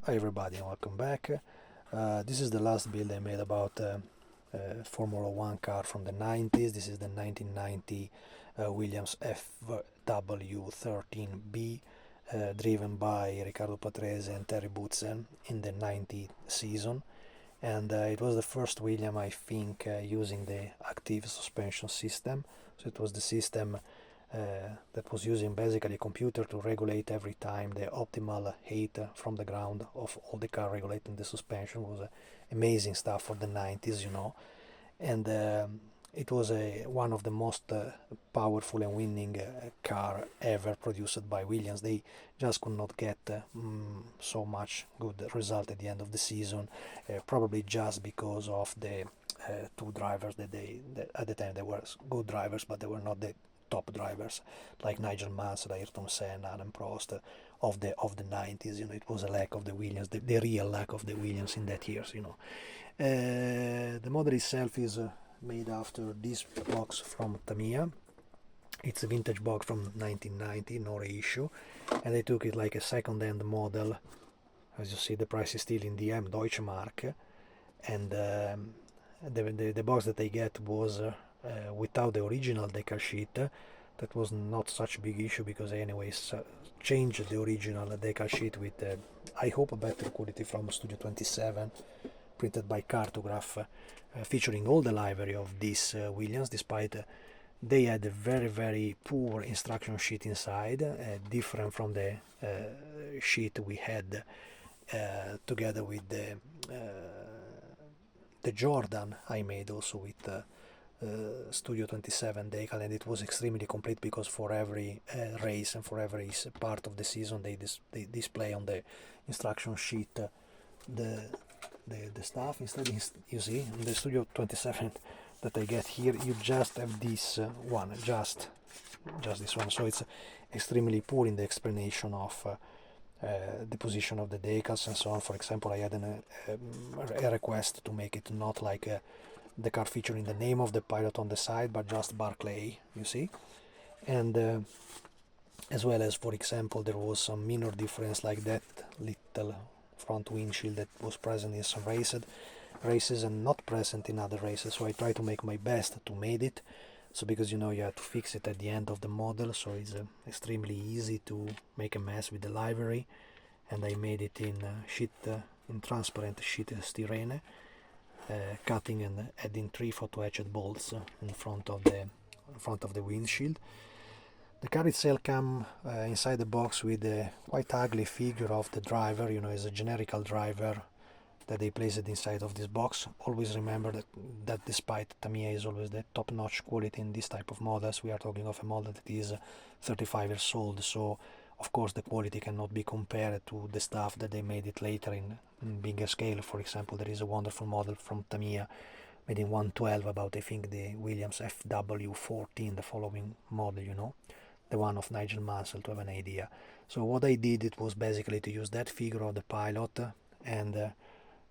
Hi everybody and welcome back. This is the last build I made about Formula 1 car from the 90s. This is the 1990 Williams fw13b driven by Riccardo Patrese and Terry Boutsen in the 90 season. And it was the first Williams, I think, using the active suspension system. So it was the system that was using basically a computer to regulate every time the optimal height from the ground of all the car, regulating the suspension. Was amazing stuff for the 90s, you know. And it was one of the most powerful and winning car ever produced by Williams. They just could not get so much good result at the end of the season, probably just because of the two drivers that at the time they were good drivers, but they were not the top drivers like Nigel Mansell, Ayrton Senna, Alain Prost of the 90s. You know, it was a lack of the Williams, the real lack of the Williams in that years. You know, the model itself is made after this box from Tamiya. It's a vintage box from 1990, no reissue, and they took it like a second-hand model. As you see, the price is still in DM Deutschmark, and the box that I get was without the original decal sheet. That was not such a big issue because I anyways changed the original decal sheet with I hope a better quality from Studio 27, printed by Cartograph, featuring all the livery of this Williams, despite they had a very poor instruction sheet inside, different from the sheet we had together with the Jordan I made also with Studio 27 decal, and it was extremely complete because for every race and for every part of the season they display on the instruction sheet the stuff. Instead, you see in the Studio 27 that I get here, you just have this one, just this one, so it's extremely poor in the explanation of the position of the decals and so on. For example, I had a request to make it not like the car featuring the name of the pilot on the side, but just Barclay, you see. And as well as, for example, there was some minor difference like that little front windshield that was present in some races and not present in other races. So I try to make my best to make it. So because you know you have to fix it at the end of the model, so it's extremely easy to make a mess with the livery. And I made it in in transparent sheet styrene, cutting and adding 3 photo etched bolts in front of the windshield. The car itself comes inside the box with a quite ugly figure of the driver. You know, as a generical driver that they placed inside of this box. Always remember that despite Tamiya is always the top-notch quality in this type of models, we are talking of a model that is 35 years old, so of course the quality cannot be compared to the stuff that they made it later in bigger scale. For example, there is a wonderful model from Tamiya made in 112 about, I think, the Williams fw13, the following model, you know, the one of Nigel Mansell, to have an idea. So what I did, it was basically to use that figure of the pilot and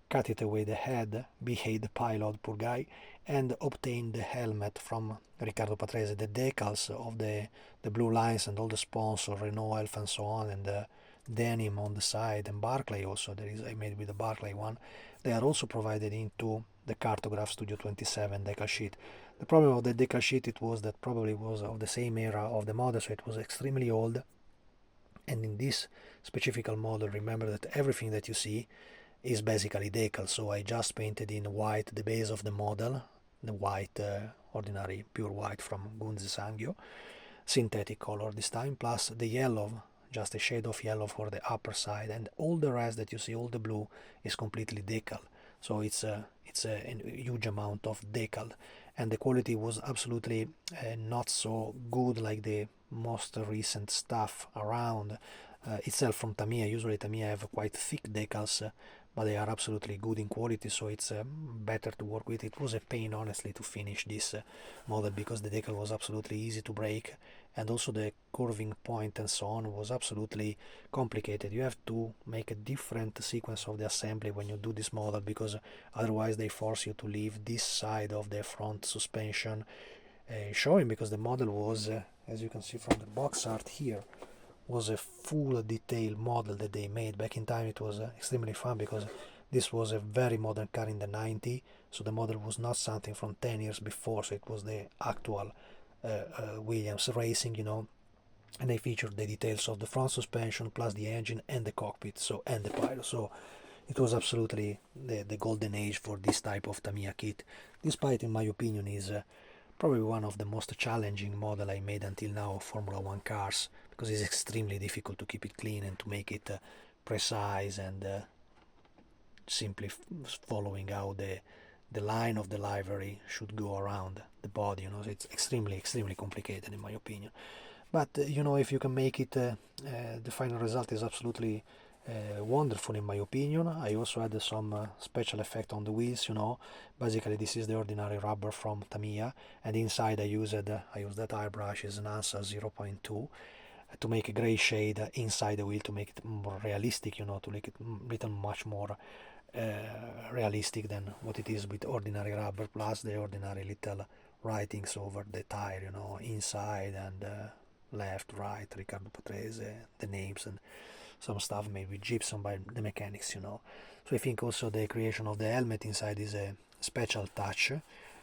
cut it away the head, behave the pilot, poor guy, and obtain the helmet from Riccardo Patrese, the decals of the blue lines and all the sponsors, Renault Elf and so on, and the denim on the side, and Barclay also, I made with the Barclay one. They are also provided into the Cartograph Studio 27 decal sheet. The problem of the decal sheet, it was that probably was of the same era of the model, so it was extremely old. And in this specific model, remember that everything that you see is basically decal, so I just painted in white the base of the model, the white, ordinary pure white from Gunze Sangyo, synthetic color this time, plus the yellow, just a shade of yellow for the upper side, and all the rest that you see, all the blue, is completely decal. So it's a huge amount of decal, and the quality was absolutely not so good like the most recent stuff around. Itself from Tamiya. Usually Tamiya have quite thick decals, but they are absolutely good in quality, so it's better to work with. It was a pain, honestly, to finish this model because the decal was absolutely easy to break, and also the curving point and so on was absolutely complicated. You have to make a different sequence of the assembly when you do this model, because otherwise they force you to leave this side of the front suspension showing, because the model was, as you can see from the box art here, was a full detail model that they made. Back in time it was extremely fun because this was a very modern car in the 90s, so the model was not something from 10 years before, so it was the actual Williams racing, and they featured the details of the front suspension plus the engine and the cockpit, so and the pilot. So it was absolutely the golden age for this type of Tamiya kit, despite in my opinion is probably one of the most challenging model I made until now of Formula 1 cars, because it's extremely difficult to keep it clean and to make it precise and simply following how the line of the livery should go around the body. It's extremely complicated in my opinion. But if you can make it, the final result is absolutely wonderful in my opinion. I also had some special effect on the wheels. Basically this is the ordinary rubber from Tamiya, and inside I used that airbrush is an ANSA 0.2 to make a gray shade inside the wheel to make it more realistic, to make it little much more realistic than what it is with ordinary rubber, plus the ordinary little writings over the tire, inside and left, right, Riccardo Patrese, the names and some stuff made with gypsum by the mechanics, So I think also the creation of the helmet inside is a special touch.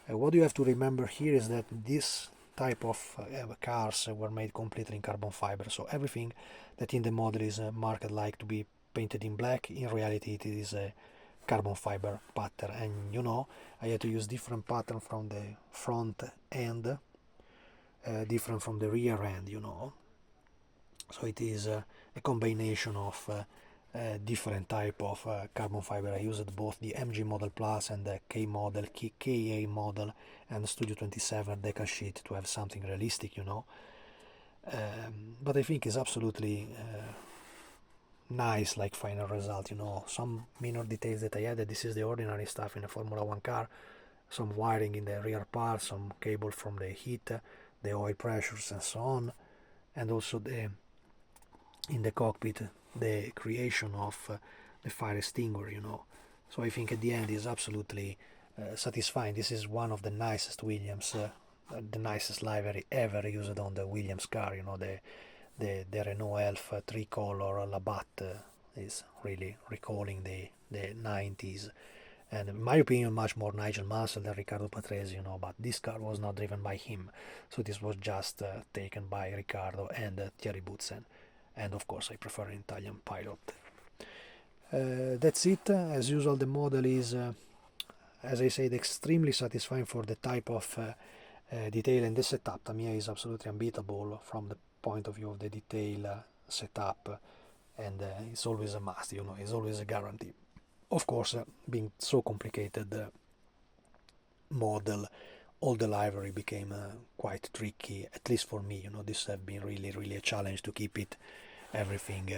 What you have to remember here is that this type of cars were made completely in carbon fiber, so everything that in the model is marked like to be painted in black, in reality it is a carbon fiber pattern. And I had to use different pattern from the front end, different from the rear end, so it is a combination of different type of carbon fiber. I used both the MG Model Plus and the K model, KA model, and Studio 27 decal sheet to have something realistic, but I think it's absolutely nice, like final result. Some minor details that I added. This is the ordinary stuff in a Formula 1 car. Some wiring in the rear part, some cable from the heat, the oil pressures and so on, and also in the cockpit the creation of the fire extinguisher, So I think at the end is absolutely satisfying. This is one of the nicest Williams, the nicest livery ever used on the Williams car. The Renault Elf tricolor Labatt is really recalling the 90s, and in my opinion much more Nigel Mansell than Riccardo Patrese, but this car was not driven by him, so this was just taken by Riccardo and Thierry Boutsen, and of course I prefer an Italian pilot. That's it. As usual, the model is, as I said, extremely satisfying for the type of detail and the setup. Tamiya is absolutely unbeatable from the point of view of the detail setup, and it's always a must, it's always a guarantee. Of course, being so complicated model, all the livery became quite tricky, at least for me. This has been really a challenge to keep it everything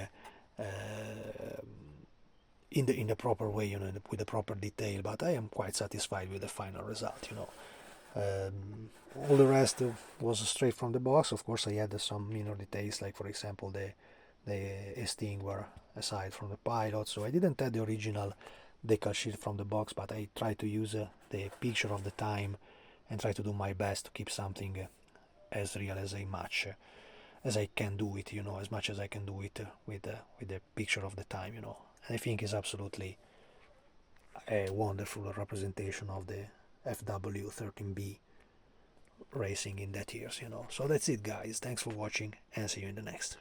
in the proper way, with the proper detail. But I am quite satisfied with the final result. All the rest was straight from the box. Of course, I added some minor details, like for example the extinguisher aside from the pilot. So I didn't add the original decal sheet from the box, but I tried to use the picture of the time and try to do my best to keep something as real as as I can do it, as much as I can do it with the picture of the time, And I think it's absolutely a wonderful representation of the fw13b racing in that years. So that's it, guys. Thanks for watching, and see you in the next.